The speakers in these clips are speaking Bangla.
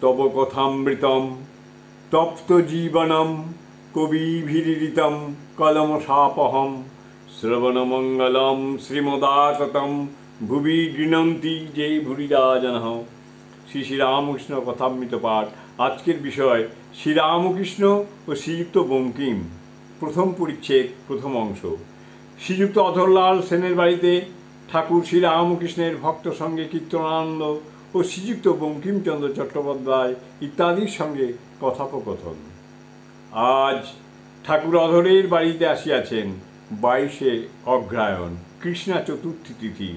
তব কথামৃতম তপ্ত জীবনম কবিভিরিতম কলমশাপহম শ্রবণমঙ্গলম শ্রীমদাততম ভুবি গৃণন্তি যে ভুরিরা জনঃ। শ্রী শ্রীরামকৃষ্ণ কথামৃত পাঠ। আজকের বিষয় শ্রীরামকৃষ্ণ ও শ্রীযুক্ত বঙ্কিম, প্রথম পরিচ্ছেদ, প্রথম অংশ। শ্রীযুক্ত অধরলাল সেনের বাড়িতে ঠাকুর শ্রীরামকৃষ্ণের ভক্ত সঙ্গে কীর্তনানন্দ ও শ্রীযুক্ত বঙ্কিমচন্দ্র চট্টোপাধ্যায় ইত্যাদির সঙ্গে কথোপকথন। আজ ঠাকুর অধরের বাড়িতে আসিয়াছেন 22শে অগ্রহায়ণ, কৃষ্ণা চতুর্থী তিথি,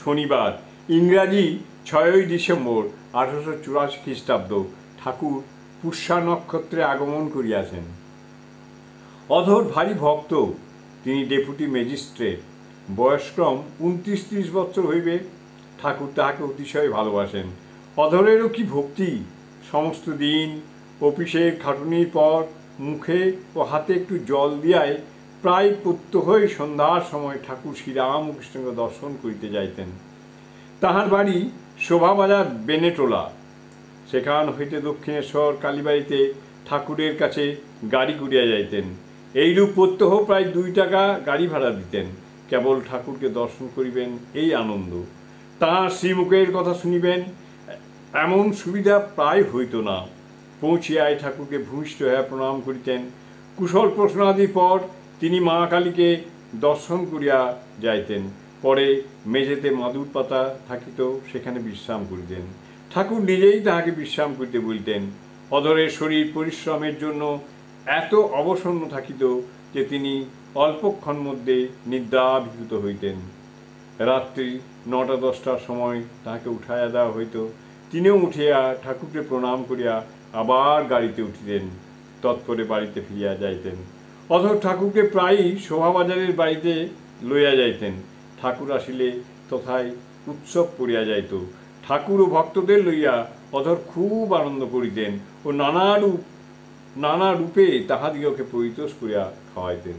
শনিবার, ইংরাজি 6ই ডিসেম্বর 1884 খ্রিস্টাব্দ। ঠাকুর পুষ্যা নক্ষত্রে আগমন করিয়াছেন। অধর ভারী ভক্ত, তিনি ডেপুটি ম্যাজিস্ট্রেট, বয়সক্রম 29-30 বৎসর হইবে। ঠাকুর তাহাকে অতিশয় ভালোবাসেন। অধরেরও কি ভক্তি! সমস্ত দিন অফিসের খাটুনির পর মুখে ও হাতে একটু জল দিয়ায় প্রায় প্রত্যহই সন্ধ্যার সময় ঠাকুর শ্রীরামকৃষ্ণকে দর্শন করিতে যাইতেন। তাহার বাড়ি শোভাবাজার বেনেটোলা। সেখান হইতে দক্ষিণেশ্বর কালীবাড়িতে ঠাকুরের কাছে গাড়ি করিয়া যাইতেন। এইরূপ প্রত্যহ প্রায় 2 টাকা গাড়ি ভাড়া দিতেন। কেবল ঠাকুরকে দর্শন করিবেন, এই আনন্দ। তাঁর শ্রীমুখের কথা শুনিবেন, এমন সুবিধা প্রায় হইত না। পৌঁছিয়ায় ঠাকুরকে ভূমিষ্ঠ হইয়া প্রণাম করিতেন। কুশল প্রশ্নাদির পর তিনি মা কালীকে দর্শন করিয়া যাইতেন। পরে মেঝেতে মাদুর পাতা থাকিত, সেখানে বিশ্রাম করিতেন। ঠাকুর নিজেই তাহাকে বিশ্রাম করিতে বলিতেন। অধরের শরীর পরিশ্রমের জন্য এত অবসন্ন থাকিত যে তিনি অল্পক্ষণ মধ্যে নিদ্রাভিভূত হইতেন। রাত্রি 9টা-10টার সময় তাহাকে উঠাইয়া দেওয়া হইত। তিনিও উঠিয়া ঠাকুরকে প্রণাম করিয়া আবার গাড়িতে উঠিতেন। তৎপরে বাড়িতে ফিরিয়া যাইতেন। অধর ঠাকুরকে প্রায়ই শোভাবাজারের বাড়িতে লইয়া যাইতেন। ঠাকুর আসিলে তথায় উৎসব পড়িয়া যাইত। ঠাকুর ও ভক্তদের লইয়া অধর খুব আনন্দ করিতেন ও নানা রূপে তাহাদিগকে পরিতোষ করিয়া খাওয়াইতেন।